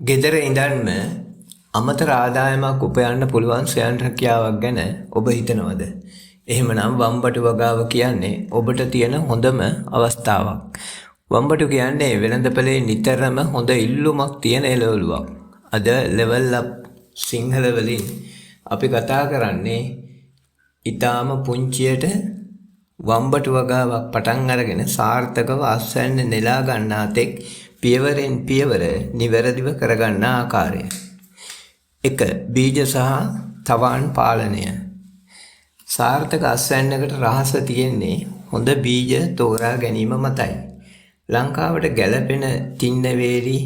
ගෙදර ඉඳන්ම අමතර ආදායමක් උපයන්න පුළුවන් ස්වයං රැකියාවක් ගැන ඔබ හිතනවද? එහෙමනම් වම්බටු වගාව කියන්නේ ඔබට තියෙන හොඳම අවස්ථාවක්. වම්බටු කියන්නේ වෙළඳපොලේ නිතරම හොඳ ඉල්ලුමක් තියෙන එළවලුවක්. අද level up සිංහල වලින් අපි කතා කරන්නේ ඊටාම පුංචියට වම්බටු වගාවක් පටන් අරගෙන සාර්ථකව අස්වැන්න නෙලා ගන්නා තෙක් පියවරෙන් පියවර නිවැරදිව කරගන්න ආකාරය. 1. බීජ සහ තවාන් පාලනය. සාර්ථක අස්වැන්නකට රහස තියෙන්නේ හොඳ බීජ තෝරා ගැනීම මතයි. ලංකාවට ගැළපෙන තින්නවේලි,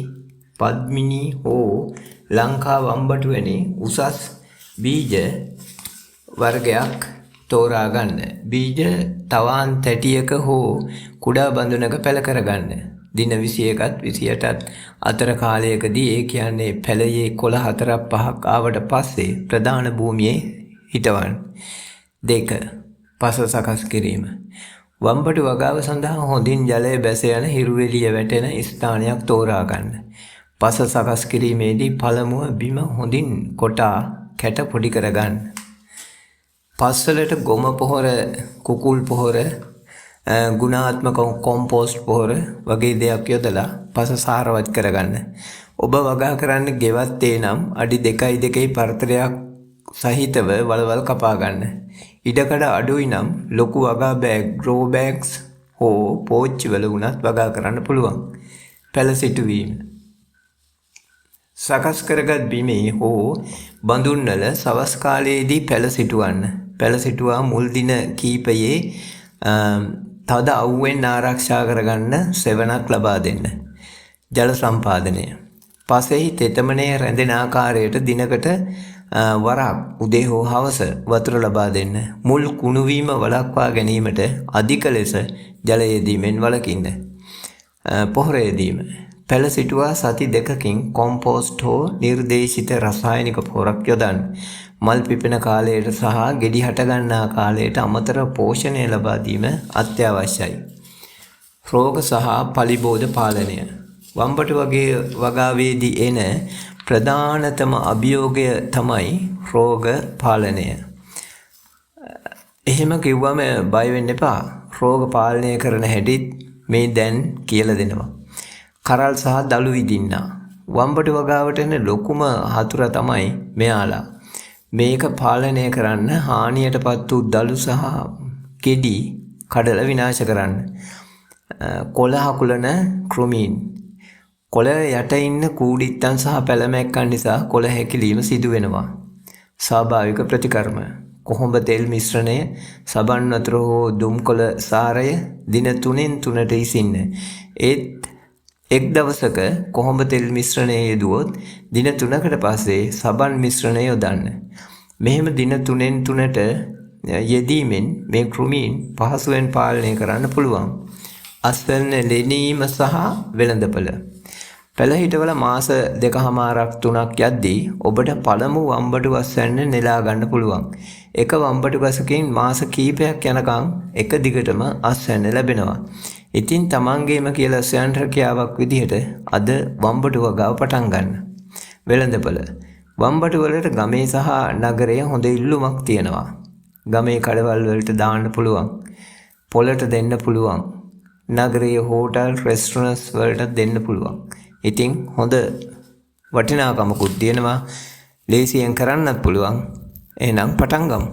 පද්මිනී හෝ ලංකා වම්බටු වැනි උසස් බීජ වර්ගයක් තෝරා ගන්න. බීජ තවාන් තැටියක හෝ කුඩා බඳුනක පැල කරගන්න. දින 21ත් 28ත් අතර කාලයකදී ඒ කියන්නේ පැලයේ කොළ 4-5ක් ආවට පස්සේ ප්‍රධාන භූමියේ හිටවන්න. 2. පස සකස් කිරීම. වම්බටු වගාව සඳහා හොඳින් ජලය බැස යන හිරුවෙලිය වැටෙන ස්ථානයක් තෝරා ගන්න. පස සකස් කිරීමේදී පළමුව බිම හොඳින් කොටා කැට පොඩි කරගන්න. පස්වලට ගොම පොහොර, කුකුල් පොහොර, ගුණාත්මක කොම්පෝස්ට් පොහොර වගේ දෙයක් යොදලා පස සාරවත් කරගන්න. ඔබ වගා කරන්න ගෙවත් නම් අඩි 2.2 පරතරයක් සහිතව වලවල් කපා ගන්න. ඉඩකඩ අඩුයි නම් ලොකු වගා බෑග්, ග්‍රෝ බෑග්ස් හෝ පෝච්චි වල උනත් වගා කරන්න පුළුවන්. පැල සිටුවීම. සකස් කරගත් බිමේ හෝ බඳුන්වල සවස් කාලයේදී පැල සිටුවන්න. පැල සිටුවා මුල් දින කීපයේ තද අවුවෙන් ආරක්ෂා කරගන්න සෙවණක් ලබා දෙන්න. ජල සම්පාදනය. පසෙහි තෙතමනය රැඳෙන ආකාරයට දිනකට වරක් උදේ හෝ හවස වතුර ලබා දෙන්න. මුල් කුණුවීම වළක්වා ගැනීමට අධික ලෙස ජල යෙදීමෙන් වළකින්න. පොහොර යෙදීම. පැල සිටුවා සති 2කින් කොම්පෝස්ට් හෝ නිර්දේශිත රසායනික පොහොරක් යොදන්න. මල් පිපෙන කාලයට සහ ගෙඩි හට ගන්නා කාලයට අමතර පෝෂණය ලබා දීම අත්‍යවශ්‍යයි. රෝග සහ පලිබෝධ පාලනය. වම්බටු වගාවේදී එන ප්‍රධානතම අභියෝගය තමයි රෝග පාලනය. එහෙම කිව්වම බය වෙන්න එපා. රෝග පාලනය කරන හැටිත් මේ දැන් කියලා දෙනවා. කරල් සහ දළු විදින්නා. වම්බටු වගාවට එන ලොකුම හතුර තමයි මෙයාලා. මේක පාලනය කරන්න හානියටපත් වූ දළු සහ කෙඩි කඩලා විනාශ කරන්න. කොළ හකුලන කෘමීන්. කොළ යට ඉන්න කූඩිත්තන් සහ පැලමැක්කන් නිසා කොළ හැකිලීම සිදු වෙනවා. ස්වාභාවික ප්‍රතිකර්ම. කොහොඹ තෙල් මිශ්‍රණය, සබන් වතුර හෝ දුම්කොළ සාරය දින 3න් 3ට ඉසින්න. ඒත් එක් දවසක කොහොඹ තෙල් මිශ්‍රණය යෙදුවොත් දින 3කට පස්සේ සබන් මිශ්‍රණය යොදන්න. මෙහෙම දින 3න් 3ට යෙදීමෙන් මේ කෘමීන් පහසුවෙන් පාලනය කරන්න පුළුවන්. අස්වැන්න ලෙනීම සහ වෙළඳපොළ. පැල හිටවල මාස 2.5-3ක් යද්දී ඔබට පළමු වම්බටු අස්වැන්න නෙලා ගන්න පුළුවන්. එක වම්බටු ගසකින් මාස කීපයක් යනකම් එක දිගටම අස්වැන්න ලැබෙනවා. ඉතින් තමන්ගේම කියලා ස්වයං රැකියාවක් විදිහට අද වම්බටු වගාව පටන් ගන්න. වෙළඳපොළ. වම්බටු වලට ගමේ සහ නගරයේ හොඳ ඉල්ලුමක් තියෙනවා. ගමේ කඩවල් වලට දාන්න පුළුවන්. පොළට දෙන්න පුළුවන්. නගරයේ හෝටල්, රෙස්ටොරන්ට්ස් වලට දෙන්න පුළුවන්. ඉතින් හොඳ වටිනාකමකුත් තියෙනවා. ලේසියෙන් කරන්නත් පුළුවන්. එහෙනම් පටන් ගමු.